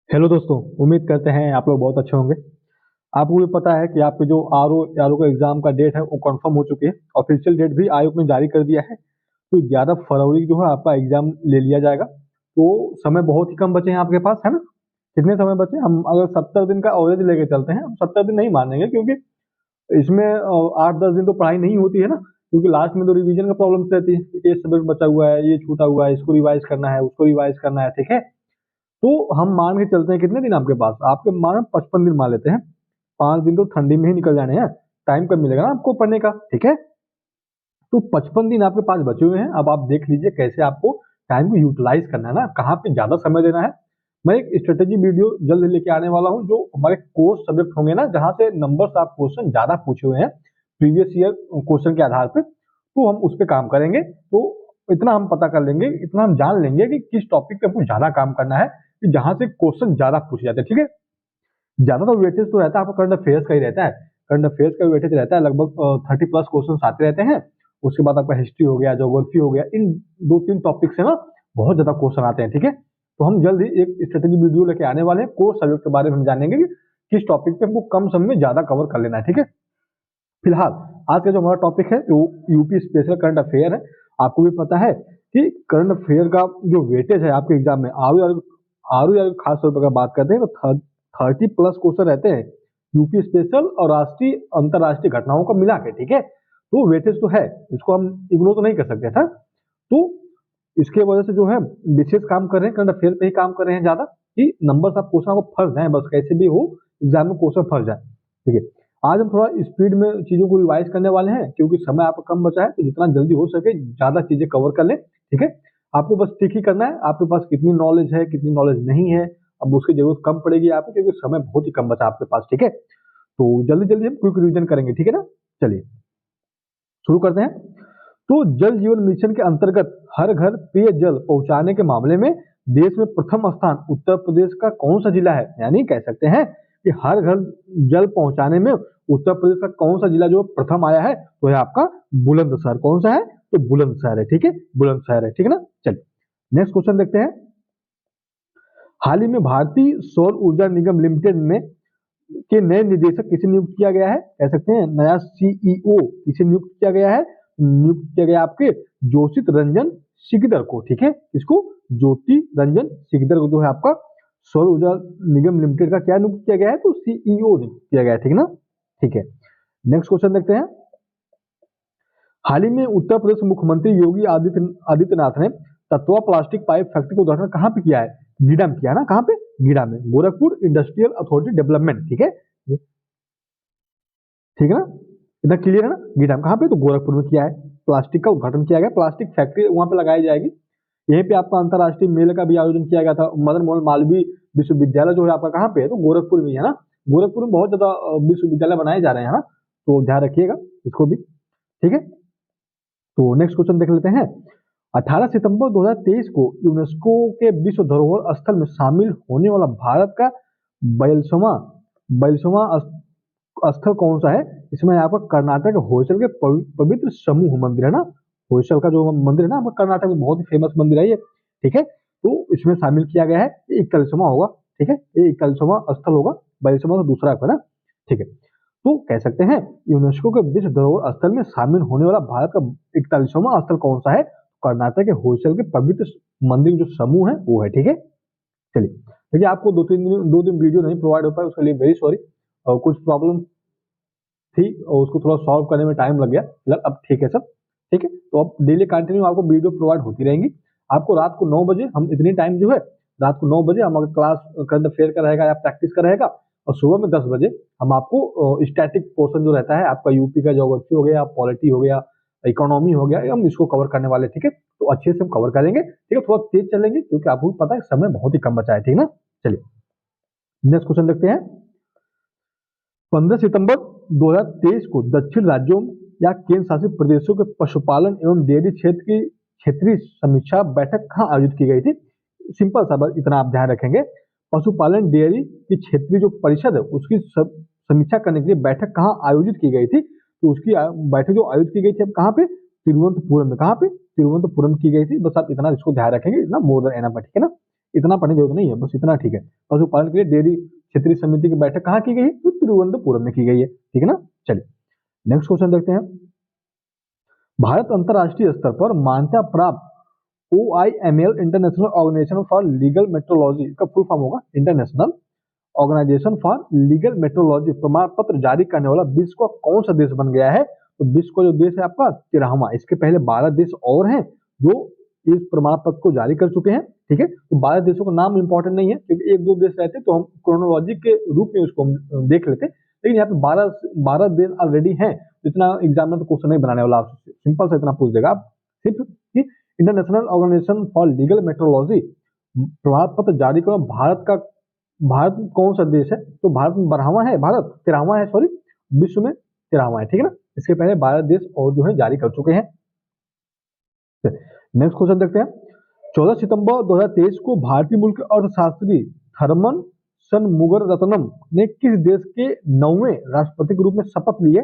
Hello दोस्तों, उम्मीद करते हैं आप लोग बहुत अच्छे होंगे। आपको भी पता है कि आपके जो आर ओ का एग्जाम का डेट है वो कंफर्म हो चुकी है। ऑफिशियल डेट भी आयोग ने जारी कर दिया है। तो 11 फरवरी जो है आपका एग्जाम ले लिया जाएगा। तो समय बहुत ही कम बचे हैं आपके पास, है ना। कितने समय बचे? हम अगर 70 दिन का एवरेज लेके चलते हैं, हम 70 दिन नहीं मानेंगे, क्योंकि इसमें 8-10 दिन तो पढ़ाई नहीं होती है ना। क्योंकि लास्ट में तो रिवीजन का प्रॉब्लम रहती है कि ये सब्जेक्ट बचा हुआ है, ये छूटा हुआ है, इसको रिवाइज करना है, उसको रिवाइज करना है, ठीक है। तो हम मान के चलते हैं कितने दिन आपके पास, आपके मान 55 दिन मान लेते हैं। 5 दिन तो ठंडी में ही निकल जाने हैं। टाइम कब मिलेगा ना आपको पढ़ने का, ठीक है। तो 55 दिन आपके पास बचे हुए हैं। अब आप देख लीजिए कैसे आपको टाइम को यूटिलाइज करना है ना, कहाँ पे ज्यादा समय देना है। मैं एक स्ट्रेटेजी वीडियो जल्द लेके आने वाला हूँ, जो हमारे कोर्स सब्जेक्ट होंगे ना, जहाँ से नंबर्स आप क्वेश्चन ज्यादा पूछे हुए हैं प्रीवियस ईयर क्वेश्चन के आधार पे, तो हम उस पर काम करेंगे। तो इतना हम पता कर लेंगे, इतना हम जान लेंगे कि किस टॉपिक पे हमको ज्यादा काम करना है, कि जहां से क्वेश्चन ज्यादा पूछे जाते हैं, ठीक है। ज्यादा तो वेटेज तो रहता है आपका करंट अफेयर्स का ही रहता है। करंट अफेयर्स का वेटेज रहता है, लगभग 30+ क्वेश्चन आते रहते हैं। उसके बाद आपका हिस्ट्री हो गया, ज्योग्राफी हो गया, इन 2-3 टॉपिक से ना बहुत ज्यादा क्वेश्चन आते हैं, ठीक है। तो हम जल्द ही एक स्ट्रेटेजी वीडियो लेके आने वाले हैं। कोर्स सब्जेक्ट के बारे में हम जानेंगे कि किस टॉपिक पे हमको कम समय में ज्यादा कवर कर लेना है, ठीक है। फिलहाल आज का जो हमारा टॉपिक है वो यूपी स्पेशल करंट अफेयर है। आपको भी पता है कि करंट अफेयर का जो वेटेज है आपके एग्जाम में, आर खास तौर पर अगर बात करते हैं तो 30+ क्वेश्चन रहते हैं यूपी स्पेशल और राष्ट्रीय अंतरराष्ट्रीय घटनाओं को मिला के, ठीक है। तो वेटेज तो है, इसको हम इग्नोर तो नहीं कर सकते था। तो इसके वजह से जो है विशेष काम कर रहे हैं, करंट अफेयर पे ही काम कर रहे हैं ज्यादा, कि नंबर आप क्वेश्चन को फंस जाए, बस कैसे भी हो एग्जाम में क्वेश्चन फंस जाए, ठीक है। आज हम थोड़ा स्पीड में चीजों को रिवाइज करने वाले हैं, क्योंकि समय आपका कम बचा है, तो जितना जल्दी हो सके ज्यादा चीजें कवर कर ले, ठीक है। आपको बस ठीक ही करना है, आपके पास कितनी नॉलेज है कितनी नॉलेज नहीं है, अब उसकी जरूरत कम पड़ेगी आपको, क्योंकि समय बहुत ही कम बचा आपके पास, ठीक है। तो जल्दी जल्दी हम क्विक रिवीजन करेंगे, ठीक है ना। चलिए शुरू करते हैं। तो जल जीवन मिशन के अंतर्गत हर घर पेयजल पहुंचाने के मामले में देश में प्रथम स्थान उत्तर प्रदेश का कौन सा जिला है, यानी कह सकते हैं कि हर घर जल पहुंचाने में उत्तर प्रदेश का कौन सा जिला जो प्रथम आया है, तो है आपका बुलंदशहर। कौन सा है? तो बुलंदशहर है, ठीक है, बुलंदशहर है, ठीक है ना। चलिए नेक्स्ट क्वेश्चन देखते हैं। हाल ही में भारतीय सौर ऊर्जा निगम लिमिटेड में के नए निदेशक किसे नियुक्त किया गया है, कह सकते हैं नया सीईओ किसे नियुक्त किया गया है? नियुक्त किया गया आपके जोशित रंजन सिकदर को, ठीक है। इसको ज्योति रंजन सिकदर को जो है आपका सौर ऊर्जा निगम लिमिटेड का क्या नियुक्त किया गया है? तो सीईओ नियुक्त किया गया है, ठीक है ना। ठीक है, नेक्स्ट क्वेश्चन देखते हैं। हाल ही में उत्तर प्रदेश मुख्यमंत्री योगी आदित्यनाथ ने तत्वा प्लास्टिक पाइप फैक्ट्री का उद्घाटन कहाँ पे किया है? गीडा में किया है ना। कहाँ पे? गीडा में, गोरखपुर इंडस्ट्रियल अथॉरिटी डेवलपमेंट, ठीक है। ठीक है ना, इतना क्लियर है ना। गीडा में कहाँ पे? तो गोरखपुर में किया है। प्लास्टिक का उद्घाटन किया गया, प्लास्टिक फैक्ट्री वहां पे लगाई जाएगी। यहीं पे आपका अंतर्राष्ट्रीय मेले का भी आयोजन किया गया था। मदन मोहन मालवीय विश्वविद्यालय जो है आपका कहाँ पे है? तो गोरखपुर में है ना। गोरखपुर में बहुत ज्यादा विश्वविद्यालय बनाए जा रहे हैं ना, तो ध्यान रखिएगा इसको भी, ठीक है। तो नेक्स्ट क्वेश्चन देख लेते हैं। 18 सितंबर 2023 को यूनेस्को के विश्व धरोहर स्थल में शामिल होने वाला भारत का 42वां स्थल कौन सा है? इसमें आपका कर्नाटक होयसल के पवित्र समूह मंदिर है ना। होयसल का जो मंदिर है ना आपका कर्नाटक में बहुत ही फेमस मंदिर है ये, ठीक है। तो इसमें शामिल किया गया है, 41वां होगा, ठीक है। ये 41वां स्थल होगा, 42वां तो दूसरा है ना, ठीक है। तो कह सकते हैं यूनेस्को के विश्व धरोहर स्थल में शामिल होने वाला भारत का 41वां स्थल कौन सा है? कर्नाटक के होयसल के पवित्र मंदिर जो समूह है वो है, ठीक है। चलिए देखिए, आपको 2-3 दिन वीडियो नहीं प्रोवाइड हो पाया, उसके लिए वेरी सॉरी। और कुछ प्रॉब्लम थी और उसको थोड़ा सॉल्व करने में टाइम लग गया, मतलब अब ठीक है सब, ठीक है। तो अब डेली कंटिन्यू आपको वीडियो प्रोवाइड होती रहेंगी। आपको रात को 9 बजे हम इतनी टाइम जो है, रात को 9 बजे हम अगर क्लास करंट अफेयर का रहेगा या प्रैक्टिस का रहेगा, और सुबह में 10 बजे हम आपको स्टैटिक पोर्शन जो रहता है आपका यूपी का, ज्योग्राफी हो गया, पॉलिटी हो गया, इकोनॉमी हो गया, हम इसको कवर करने वाले, ठीक है। तो अच्छे से हम कवर करेंगे, ठीक है। थोड़ा तेज चलेंगे क्योंकि आपको पता है समय बहुत ही कम बचा है, ठीक है ना। चलिए नेक्स्ट क्वेश्चन देखते हैं। 15 सितंबर 2023 को दक्षिण राज्यों या केंद्र शासित प्रदेशों के पशुपालन एवं डेयरी क्षेत्र की क्षेत्रीय समीक्षा बैठक कहाँ आयोजित की गई थी? सिंपल सा, बस इतना आप ध्यान रखेंगे। पशुपालन डेयरी की क्षेत्रीय जो परिषद है उसकी समीक्षा करने के लिए बैठक कहाँ आयोजित की गई थी? तो उसकी बैठक जो आयोजित की गई थी कहाँ पे? तिरुवनंतपुरम में। कहाँ पे? तिरुवनंतपुरम की गई थी। बस आप इतना इसको ध्यान रखेंगे, इतना मोर देन एनफ है, ठीक है ना। इतना पढ़ने की जरूरत नहीं है, बस इतना ठीक है। पशुपालन के लिए डेयरी क्षेत्रीय समिति की बैठक कहाँ की गई है? तो तिरुवनंतपुरम में की गई है, ठीक है ना। चलिए नेक्स्ट क्वेश्चन देखते हैं। भारत अंतरराष्ट्रीय स्तर पर मान्यता प्राप्त OIML international organisation for legal metrology का फुल फॉर्म होगा international organisation for legal metrology प्रमाण पत्र जारी करने वाला विश्व का कौन सा देश बन गया है? तो विश्व का जो देश है आपका 13वां। इसके पहले 12 देश और हैं जो इस प्रमाण पत्र को जारी कर चुके हैं, ठीक है। तो 12 देशों का नाम इंपॉर्टेंट नहीं है, क्योंकि एक दो देश रहते तो हम क्रोनोलॉजी के रूप में उसको देख लेते, लेकिन यहाँ पे 12 देश ऑलरेडी हैं। इतना एग्जाम में तो क्वेश्चन नहीं बनाने वाला आपसे, सिंपल से इतना पूछ देगा आप सिर्फ कि international organisation for legal metrology प्रमाण पत्र जारी करो। भारत कौन सा देश है? तो भारत 12वां है, भारत 13वां है, सॉरी, विश्व में 13वां है, ठीक है ना। इसके पहले 12 देश और जो है जारी कर चुके हैं। नेक्स्ट क्वेश्चन देखते हैं। 14 सितंबर 2023 को भारतीय मूल के अर्थशास्त्री थर्मन षणमुगरत्नम ने किस देश के 9वें राष्ट्रपति के रूप में शपथ ली है?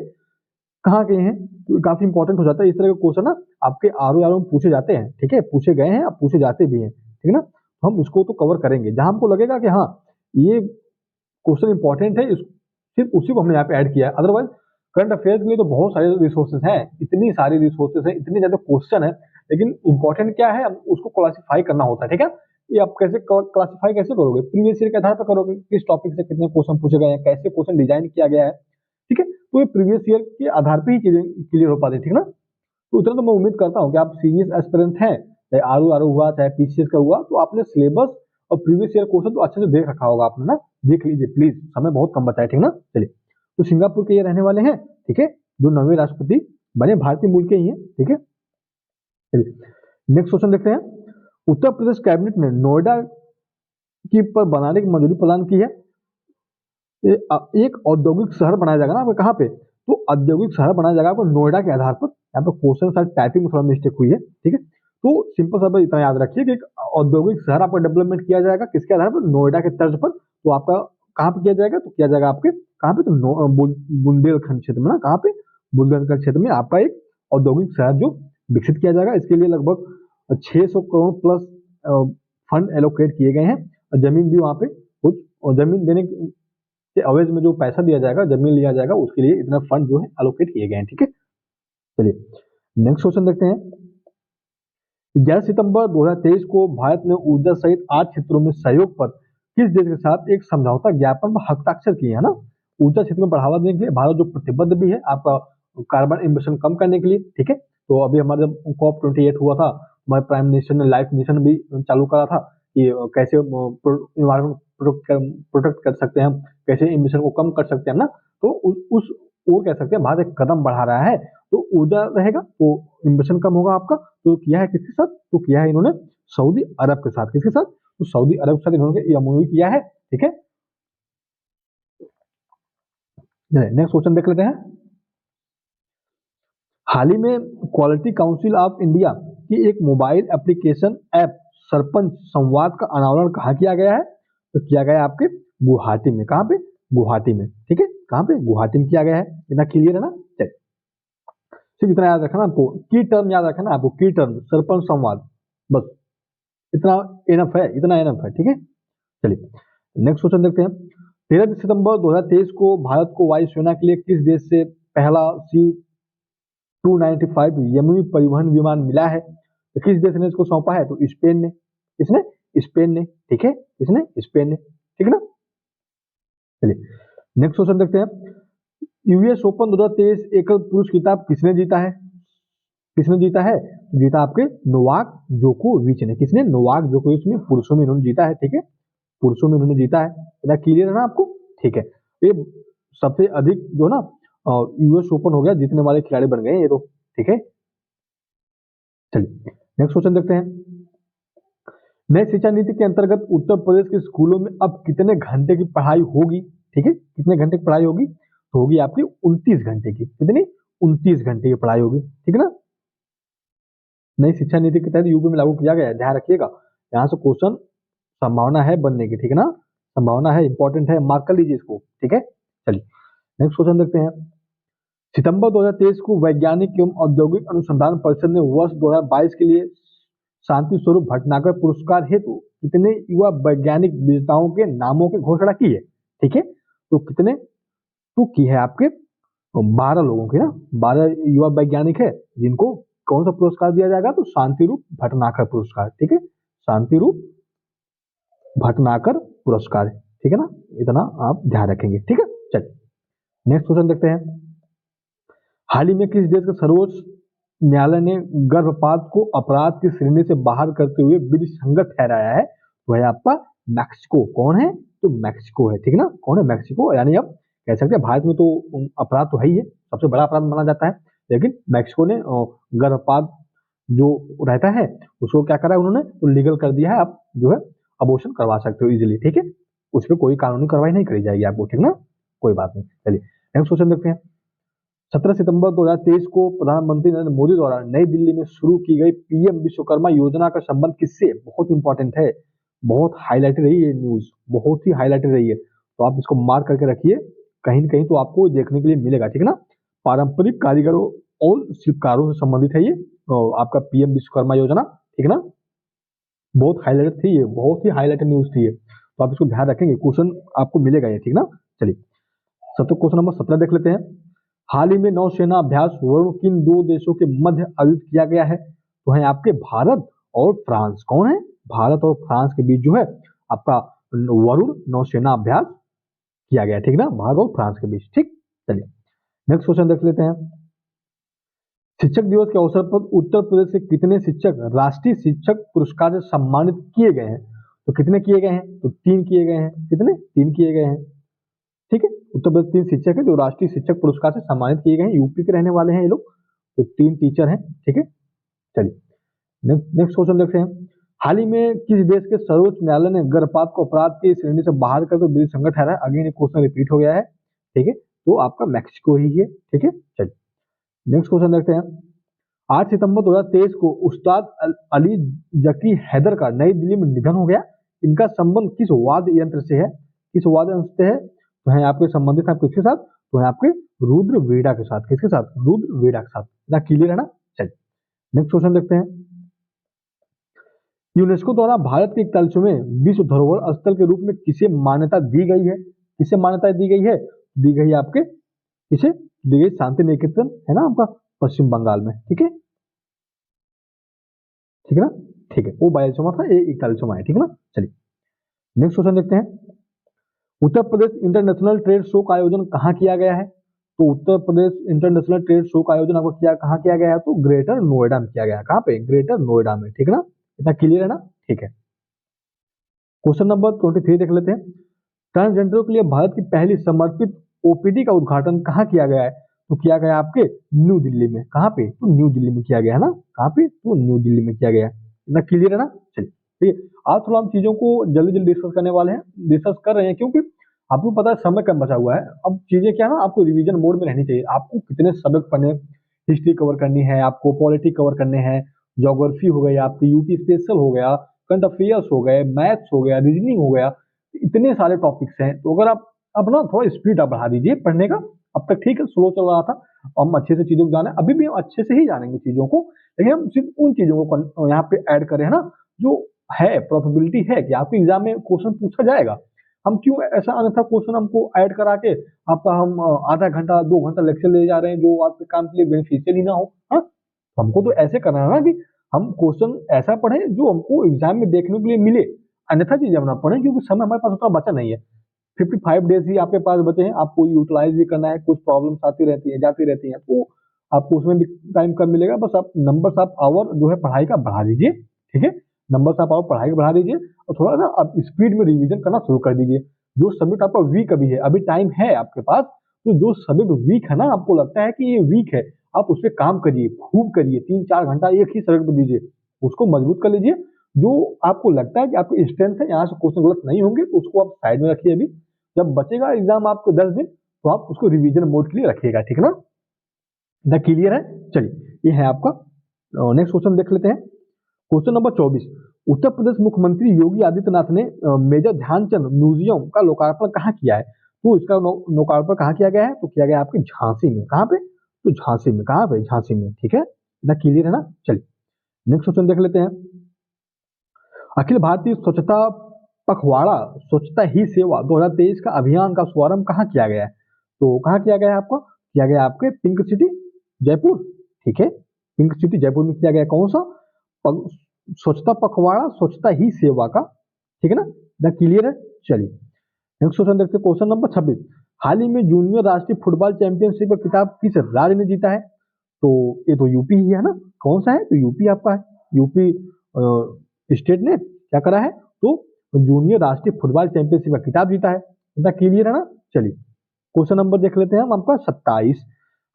कहाँ गए हैं? तो काफी इंपॉर्टेंट हो जाता है इस तरह के क्वेश्चन ना, आपके आर में पूछे जाते हैं, ठीक है, पूछे गए हैं, अब पूछे जाते भी हैं, ठीक है ना। हम इसको तो कवर करेंगे, जहां हमको लगेगा कि हाँ ये क्वेश्चन इंपॉर्टेंट है, सिर्फ उसी को हमने यहाँ पे ऐड किया है। अदरवाइज करंट अफेयर्स के लिए तो बहुत सारे रिसोर्सेज हैं, इतनी सारी रिसोर्सेज हैं, इतने ज्यादा क्वेश्चन है, लेकिन इंपॉर्टेंट क्या है हम उसको क्लासिफाई करना होता है, ठीक है। ये आप कैसे क्लासिफाई कैसे करोगे? प्रीवियस ईयर के आधार पर करोगे, किस टॉपिक से कितने क्वेश्चन पूछे गए हैं, कैसे क्वेश्चन डिजाइन किया गया है, ठीक है। तो ये प्रीवियस ईयर के आधार पर ही चीजें क्लियर हो पाती है, ठीक है ना। तो उतना तो मैं उम्मीद करता हूँ कि आप सीरियस एस्पिरेंट हैं, चाहे आर हुआ चाहे पीसीएस का हुआ, तो आपने सिलेबस और प्रीवियस ईयर क्वेश्चन तो अच्छे से देख रखा होगा आपने ना। देख लीजिए प्लीज, समय बहुत कम बचा है, ठीक है ना। चलिए, तो सिंगापुर के ये रहने वाले हैं, ठीक है, जो 9वें राष्ट्रपति बने, भारतीय मूल के ही हैं, ठीक है। चलिए नेक्स्ट क्वेश्चन देखते हैं। उत्तर प्रदेश कैबिनेट ने नोएडा की पर बनाने की मंजूरी प्रदान की है। एक औद्योगिक शहर बनाया जाएगा ना आपको, कहाँ पे? तो औद्योगिक शहर बनाया जाएगा आपको नोएडा के आधार पर। यहाँ पे क्वेश्चन शायद टाइपिंग में थोड़ा मिस्टेक हुई है, ठीक है। तो सिंपल सा इतना याद रखिए कि एक औद्योगिक शहर आपका डेवलपमेंट किया जाएगा किसके आधार पर? नोएडा के तर्ज पर। तो आपका कहाँ पे किया जाएगा? तो किया जाएगा आपके कहाँ पे? तो बुंदेलखंड क्षेत्र में ना, कहाँ पे? बुंदेलखंड क्षेत्र में आपका एक औद्योगिक शहर जो विकसित किया जाएगा। इसके लिए लगभग 600 करोड़ प्लस फंड एलोकेट किए गए हैं, और जमीन भी वहाँ पे कुछ, और जमीन देने के अवैध में जो पैसा दिया जाएगा, जमीन लिया जाएगा, उसके लिए इतना फंड जो है एलोकेट किए गए हैं, ठीक है। चलिए नेक्स्ट क्वेश्चन देखते हैं। 11 सितंबर 2023 को भारत ने ऊर्जा सहित 8 क्षेत्रों में सहयोग पर किस देश के साथ एक समझौता ज्ञापन पर हस्ताक्षर किए हैं ना। ऊर्जा क्षेत्र में बढ़ावा देने के लिए भारत जो प्रतिबद्ध भी है आपका कार्बन इमिशन कम करने के लिए, ठीक है। तो अभी हमारा जब COP28 हुआ था, हमारे प्राइम मिनिस्टर ने लाइफ मिशन भी चालू करा था कि कैसे इन्वायरमेंट प्रोटेक्ट कर सकते हैं हम, कैसे इमिशन को कम कर सकते हैं ना। तो उस वो कह सकते हैं भारत एक कदम बढ़ा रहा है। तो ऊर्जा रहेगा तो इन्वेस्टमेंट कम होगा आपका। तो किया है किसके साथ? तो किया है इन्होंने सऊदी अरब के साथ। किसके साथ? तो सऊदी अरब के साथ इन्होंने एमओयू किया है, ठीक है। नेक्स्ट क्वेश्चन देख लेते हैं। हाल ही में क्वालिटी काउंसिल ऑफ इंडिया की एक मोबाइल एप्लीकेशन ऐप सरपंच संवाद का अनावरण कहाँ किया गया है? तो किया गया है आपके गुवाहाटी में। कहाँ पे? गुवाहाटी में, ठीक है। कहाँ पे? गुवाहाटी में किया गया है। इतना क्लियर है ना? चलिए सिर्फ इतना याद रखना आपको, की टर्म याद रखना आपको, की टर्म सरपंच संवाद, बस इतना इनफ है, इतना इनफ है, ठीक है। चलिए नेक्स्ट क्वेश्चन देखते हैं। 13 सितंबर 2023 को भारत को वायुसेना के लिए किस देश से पहला C-295 यमनी परिवहन विमान मिला है? तो किस देश ने इसको सौंपा है? तो स्पेन ने। किसने? स्पेन ने, ठीक है। किसने? स्पेन ने, ठीक है ना। चलिए नेक्स्ट क्वेश्चन देखते हैं। यूएस ओपन 2023 एकल पुरुष खिताब किसने जीता है? किसने जीता है? जीता आपके नोवाक जोकोविच ने। किसने? नोवाक जोकोविच ने पुरुषों में इन्होंने जीता है, ठीक है। पुरुषों में इन्होंने जीता है। इतना क्लियर है ना आपको? ठीक है। ये सबसे अधिक जो ना यूएस ओपन हो गया जीतने वाले खिलाड़ी बन गए ये तो, ठीक है। चलिए नेक्स्ट क्वेश्चन देखते हैं। नई शिक्षा नीति के अंतर्गत उत्तर प्रदेश के स्कूलों में अब कितने घंटे की पढ़ाई होगी? ठीक है, कितने घंटे की पढ़ाई होगी? तो होगी आपकी 29 घंटे की। कितनी? 29 घंटे की पढ़ाई होगी, ठीक है ना। नई शिक्षा नीति के तहत यूपी में लागू किया गया है, ध्यान रखिएगा। यहाँ से क्वेश्चन संभावना है बनने की, ठीक है ना, संभावना है, इंपॉर्टेंट है, मार्क कर लीजिए इसको, ठीक है। चलिए नेक्स्ट क्वेश्चन देखते हैं। सितंबर 2023 को वैज्ञानिक एवं औद्योगिक अनुसंधान परिषद ने वर्ष 2022 के लिए शांति स्वरूप भटनागर पुरस्कार हेतु कितने युवा वैज्ञानिक विजेताओं के नामों की घोषणा की है? ठीक है, तो कितने तो की है आपके 12 लोगों की ना, 12 युवा वैज्ञानिक है जिनको कौन सा पुरस्कार दिया जाएगा? तो शांतिरूप भटनागर पुरस्कार। ठीक है, शांतिरूप भटनागर पुरस्कार, ठीक है ना, इतना आप ध्यान रखेंगे। ठीक है, चलिए नेक्स्ट क्वेश्चन देखते हैं। हाल ही में किस देश के सर्वोच्च न्यायालय ने गर्भपात को अपराध की श्रेणी से बाहर करते हुए विधि संगत ठहराया है? वह है आपका मैक्सिको। कौन है? तो मैक्सिको है। ठीक है ना, कौन है? मैक्सिको। यानी अब कह सकते हैं भारत में तो अपराध तो है ही है, सबसे बड़ा अपराध माना जाता है, लेकिन मैक्सिको ने गर्भपात जो रहता है उसको क्या करा है उन्होंने, तो लीगल कर दिया है। आप जो है अबॉर्शन करवा सकते हो इजीली। ठीक है, उस पर कोई कानूनी कार्रवाई नहीं करी जाएगी आपको। ठीक ना, कोई बात नहीं। चलिए नेक्स्ट क्वेश्चन देखते हैं। 17 सितंबर 2023 को प्रधानमंत्री नरेंद्र मोदी द्वारा नई दिल्ली में शुरू की गई पीएम विश्वकर्मा योजना का संबंध किससे? बहुत इंपॉर्टेंट है, बहुत हाईलाइटेड रही है न्यूज, बहुत ही हाईलाइटेड रही है, तो आप इसको मार्क करके रखिए, कहीं न कहीं तो आपको देखने के लिए मिलेगा। ठीक है ना, पारंपरिक कारीगरों और शिल्पकारों से संबंधित है ये आपका पीएम विश्वकर्मा योजना। ठीक है ना, बहुत हाईलाइटेड थी ये, बहुत ही हाईलाइटेड न्यूज थी ये, तो आप इसको ध्यान रखेंगे, क्वेश्चन आपको मिलेगा ये। ठीक ना, चलिए क्वेश्चन नंबर 17 देख लेते हैं। हाल ही में नौसेना अभ्यास वरुण किन दो देशों के मध्य आयोजित किया गया है? तो है आपके भारत और फ्रांस। कौन है? भारत और फ्रांस के बीच जो है आपका वरुण नौसेना अभ्यास किया गया। ठीक ना, भारत और फ्रांस के बीच। ठीक, चलिए नेक्स्ट क्वेश्चन देख लेते हैं। शिक्षक दिवस के अवसर पर उत्तर प्रदेश के कितने शिक्षक राष्ट्रीय शिक्षक पुरस्कार से सम्मानित किए गए हैं? तो कितने किए गए हैं? तो 3 किए गए हैं। कितने? 3 किए गए हैं। ठीक है, उत्तर प्रदेश 3 शिक्षक है जो राष्ट्रीय शिक्षक पुरस्कार से सम्मानित किए गए हैं, यूपी के रहने वाले हैं ये लोग, तो 3 टीचर हैं। ठीक है, चलिए नेक्स्ट क्वेश्चन देखते हैं। हाल ही में किस देश के सर्वोच्च न्यायालय ने गर्भपात को अपराध की श्रेणी से बाहर कर तो विधि संगत ठहराया? अगेन क्वेश्चन रिपीट हो गया है। ठीक है, तो आपका मैक्सिको ही है। ठीक है, चलिए नेक्स्ट क्वेश्चन देखते हैं। 8 सितंबर 2023 को उस्ताद अली जकी हैदर का नई दिल्ली में निधन हो गया। इनका संबंध किस वाद्य यंत्र से है? किस वाद्य यंत्र से है? तो है आपके संबंधित है किसके साथ? तो है आपके रुद्र वीणा के साथ। किसके साथ? रुद्र वीणा के साथ। ना क्लियर है ना? चलिए नेक्स्ट क्वेश्चन देखते हैं। यूनेस्को द्वारा भारत के तलछुमे विश्व धरोहर स्थल के रूप में किसे मान्यता दी गई है? किसे मान्यता दी गई है? दी गई है आपके किसे दी गई? शांति निकेतन है ना आपका पश्चिम बंगाल में। ठीक है, ठीक है ना, ठीक है, वो बायलसोमा था, ये इक्तालिसोमा है। ठीक है ना, चलिए नेक्स्ट क्वेश्चन देखते हैं। Uttar Pradesh international trade show का आयोजन कहाँ किया गया है? तो Uttar Pradesh international trade show का आयोजन आपको कहाँ किया गया है? तो ग्रेटर नोएडा में किया गया है। कहाँ पे? ग्रेटर नोएडा में। ठीक है ना, इतना क्लियर है ना? ठीक है, क्वेश्चन नंबर 23 देख लेते हैं। ट्रांसजेंडरों के लिए भारत की पहली समर्पित ओपीडी का उद्घाटन कहाँ किया गया है? तो किया गया आपके न्यू दिल्ली में। कहाँ पे? तो न्यू दिल्ली में किया गया है ना। कहाँ पे? तो न्यू दिल्ली में किया गया है। इतना क्लियर है ना? चलिए ठीक है, आज थोड़ा हम चीजों को जल्दी जल्दी डिस्कस करने वाले हैं, डिस्कस कर रहे हैं क्योंकि आपको पता है समय कम बचा हुआ है। अब चीजें क्या ना, आपको रिवीजन मोड में रहनी चाहिए। आपको कितने सबक पढ़ने, हिस्ट्री कवर करनी है, आपको पॉलिटिक्स कवर करने हैं, ज्योग्राफी हो गई आपकी, यूपी स्पेशल हो गया, करंट अफेयर्स हो गए, मैथ्स हो गया, रीजनिंग हो गया, इतने सारे टॉपिक्स हैं। तो अगर आप अब ना थोड़ा स्पीड आप बढ़ा दीजिए पढ़ने का। अब तक ठीक है, स्लो चल रहा था, हम अच्छे से चीजों को जाने, अभी भी हम अच्छे से ही जानेंगे चीजों को, लेकिन हम सिर्फ उन चीजों को यहाँ पे ऐड करें ना जो है, प्रोबेबिलिटी है कि आपके एग्जाम में क्वेश्चन पूछा जाएगा। हम क्यों ऐसा अन्यथा क्वेश्चन हमको ऐड करा के आपका हम आधा घंटा 2 घंटा लेक्चर ले जा रहे हैं जो आपके काम के लिए बेनिफिशियल ही ना हो। हाँ, हमको तो ऐसे करना है ना कि हम क्वेश्चन ऐसा पढ़े जो हमको एग्जाम में देखने के लिए मिले, अन्यथा चीजें हम ना पढ़े क्योंकि समय हमारे पास उतना बचा नहीं है। 55 डेज ही आपके पास बचे हैं, आपको यूटिलाइज भी करना है, कुछ प्रॉब्लम्स आती रहती है जाती रहती हैं, तो आपको उसमें भी टाइम कम मिलेगा। बस आप नंबर्स आप आवर जो है पढ़ाई का बढ़ा दीजिए। ठीक है, नंबर्स आप आवर पढ़ाई का बढ़ा दीजिए और थोड़ा ना आप स्पीड में रिवीजन करना शुरू कर दीजिए। जो सब्जेक्ट आपका वीक अभी है, अभी टाइम है आपके पास, तो जो सब्जेक्ट वीक है ना, आपको लगता है कि ये वीक है, आप उस पर काम करिए, खूब करिए, 3-4 घंटा एक ही सब्जेक्ट पर दीजिए, उसको मजबूत कर लीजिए। जो आपको लगता है कि आपकी स्ट्रेंथ है, यहाँ से क्वेश्चन गलत नहीं होंगे, तो उसको आप साइड में रखिए। अभी जब बचेगा एग्जाम आपको 10 दिन, तो आप उसको रिवीजन मोड के लिए रखिएगा। ठीक है ना, द क्लियर है? चलिए ये है आपका। नेक्स्ट क्वेश्चन देख लेते हैं। Question number 24। उत्तर प्रदेश मुख्यमंत्री योगी आदित्यनाथ ने मेजर ध्यानचंद म्यूजियम का लोकार्पण कहाँ किया है? तो इसका लोकार्पण कहाँ किया गया है? तो किया गया आपके झांसी में। कहाँ पे? तो झांसी में। कहाँ पे? झांसी में। ठीक है, इतना क्लियर है ना? चलिए नेक्स्ट क्वेश्चन देख लेते हैं। अखिल भारतीय स्वच्छता पखवाड़ा स्वच्छता ही सेवा 2023 का अभियान का शुभारंभ कहाँ किया गया है? तो कहाँ किया गया है आपको? किया गया आपके पिंक सिटी जयपुर, ठीक है, पिंक सिटी जयपुर में किया गया। कौन सा? स्वच्छता पखवाड़ा स्वच्छता ही सेवा का, ठीक है ना, द क्लियर है। चलिए नेक्स्ट क्वेश्चन देखते हैं, क्वेश्चन नंबर 26। हाल ही में जूनियर राष्ट्रीय फुटबॉल चैंपियनशिप का खिताब किस राज्य ने जीता है? तो ये तो यूपी ही है ना, कौन सा है? तो यूपी आपका है, यूपी स्टेट ने क्या करा है? तो जूनियर राष्ट्रीय फुटबॉल चैंपियनशिप का खिताब जीता है। इतना क्लियर है ना। चलिए क्वेश्चन नंबर देख लेते हैं हम आपका 27।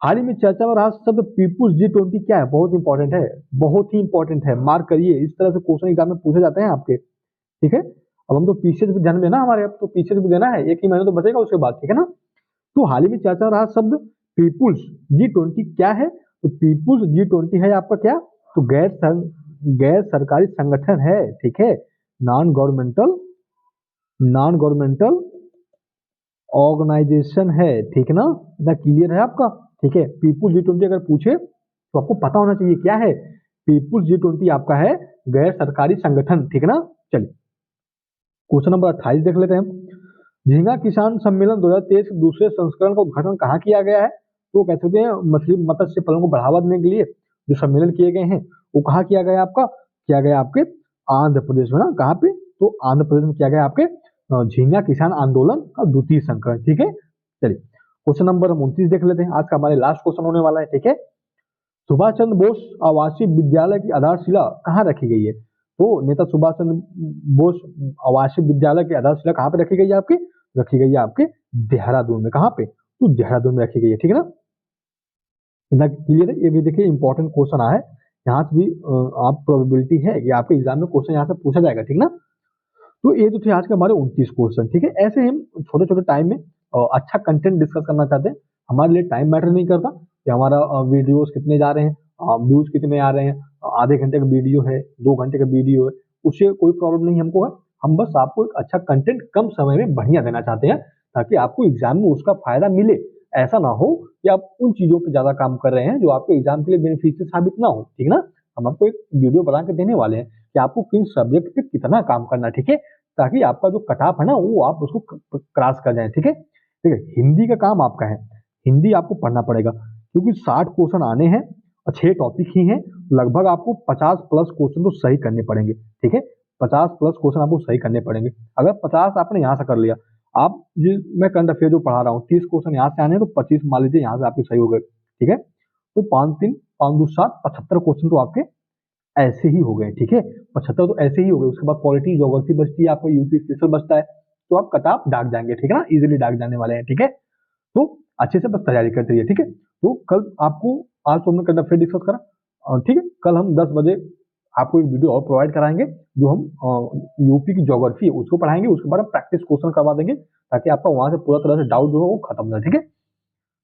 हाल ही में चर्चा में रहा शब्द पीपुल्स G20 क्या है? बहुत इंपॉर्टेंट है, बहुत ही इंपॉर्टेंट है, मार्क करिए। इस तरह से क्वेश्चन एग्जाम में पूछे जाते हैं आपके, ठीक है। अब हम तो पीछे से भी ध्यान देना हमारे, अब तो पीछे से भी देना है, एक ही महीने तो बचेगा उसके बाद, ठीक है ना। तो हाल ही में चर्चा में रहा शब्द पीपुल्स G20 क्या है? तो पीपुल्स G20 है आपका क्या? तो गैर सरकारी संगठन है, ठीक है, नॉन गवर्नमेंटल ऑर्गेनाइजेशन है, ठीक है ना। इतना क्लियर है आपका, ठीक है। पीपुल्स G20 अगर पूछे तो आपको पता होना चाहिए क्या है। पीपुल्स G20 आपका है गैर सरकारी संगठन, ठीक है ना। चलिए क्वेश्चन नंबर 28 देख लेते हैं हम। झींगा किसान सम्मेलन 2023 के दूसरे संस्करण का उद्घाटन कहाँ किया गया है? तो कह सकते हैं मछली मत्स्य पालन को बढ़ावा देने के लिए जो सम्मेलन किए गए हैं वो कहाँ किया गया आपका? किया गया आपके आंध्र प्रदेश में ना। कहाँ पे? तो आंध्र प्रदेश में किया गया आपके झींगा किसान आंदोलन का द्वितीय संस्करण, ठीक है। चलिए क्वेश्चन नंबर 29 देख लेते हैं, आज का हमारे लास्ट क्वेश्चन होने वाला है, ठीक है। सुभाष चंद्र बोस आवासीय विद्यालय की आधारशिला कहाँ रखी गई है? तो नेता सुभाष चंद्र बोस आवासीय विद्यालय की आधारशिला कहाँ पे रखी गई है आपकी? रखी गई है आपके देहरादून में। कहाँ पे? तो देहरादून में रखी गई है, ठीक है ना। इतना क्लियर है। ये भी देखिए इंपॉर्टेंट क्वेश्चन आया है, यहाँ से भी आप प्रोबेबिलिटी है कि आपके एग्जाम में क्वेश्चन यहाँ से पूछा जाएगा, ठीक ना। तो ये तो थे आज के हमारे 29 क्वेश्चन, ठीक है। ऐसे हम छोटे छोटे टाइम में अच्छा कंटेंट डिस्कस करना चाहते हैं। हमारे लिए टाइम मैटर नहीं करता कि हमारा वीडियोस कितने जा रहे हैं, व्यूज कितने आ रहे हैं, आधे घंटे का वीडियो है, 2 घंटे का वीडियो है, उससे कोई प्रॉब्लम नहीं हमको है। हम बस आपको एक अच्छा कंटेंट कम समय में बढ़िया देना चाहते हैं ताकि आपको एग्जाम में उसका फायदा मिले। ऐसा ना हो कि आप उन चीजों पे ज्यादा काम कर रहे हैं जो आपको एग्जाम के लिए बेनिफिशियल साबित ना हो, ठीक ना। हम आपको एक वीडियो बना के देने वाले हैं कि आपको किन सब्जेक्ट पे कितना काम करना है, ठीक है, ताकि आपका जो कट ऑफ है ना वो आप उसको क्रॉस कर जाए, ठीक है। ठीक है, हिंदी का काम आपका है, हिंदी आपको पढ़ना पड़ेगा क्योंकि 60 क्वेश्चन आने हैं और 6 टॉपिक ही हैं। लगभग आपको 50 प्लस क्वेश्चन तो सही करने पड़ेंगे, ठीक है। 50 प्लस क्वेश्चन आपको सही करने पड़ेंगे। अगर 50 आपने यहाँ से कर लिया, आप मैं करंट अफेयर जो पढ़ा रहा हूँ 30 क्वेश्चन यहाँ से आने हैं तो 25 मान लीजिए यहाँ से आपके सही हो गए, ठीक है। तो 5 3 5 2 7 75 क्वेश्चन तो आपके ऐसे ही हो गए, ठीक है। 75 तो ऐसे ही हो गए। उसके बाद पॉलिटी ज्योग्राफी बचती है, आपका यूपी स्पेशल बचता है, तो आप कट ऑफ दाग जाएंगे, ठीक है ना, इजीली दाग जाने वाले हैं, ठीक है। तो अच्छे से बस तैयारी करते रहिए, ठीक है। तो कल आपको, आज तो हमने करंट अफेयर डिस्कस करा, ठीक है, कल हम 10 बजे आपको एक वीडियो और प्रोवाइड कराएंगे जो हम यूपी की ज्योग्राफी है उसको पढ़ाएंगे, उसके बाद हम प्रैक्टिस क्वेश्चन करवा देंगे ताकि आपका वहां से पूरा तरह से डाउट जो है वो खत्म हो जाए, ठीक है।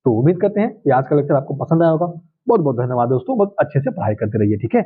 तो उम्मीद करते हैं कि आज का लेक्चर आपको पसंद आया होगा। बहुत बहुत धन्यवाद दोस्तों, बहुत अच्छे से पढ़ाई करते रहिए, ठीक है।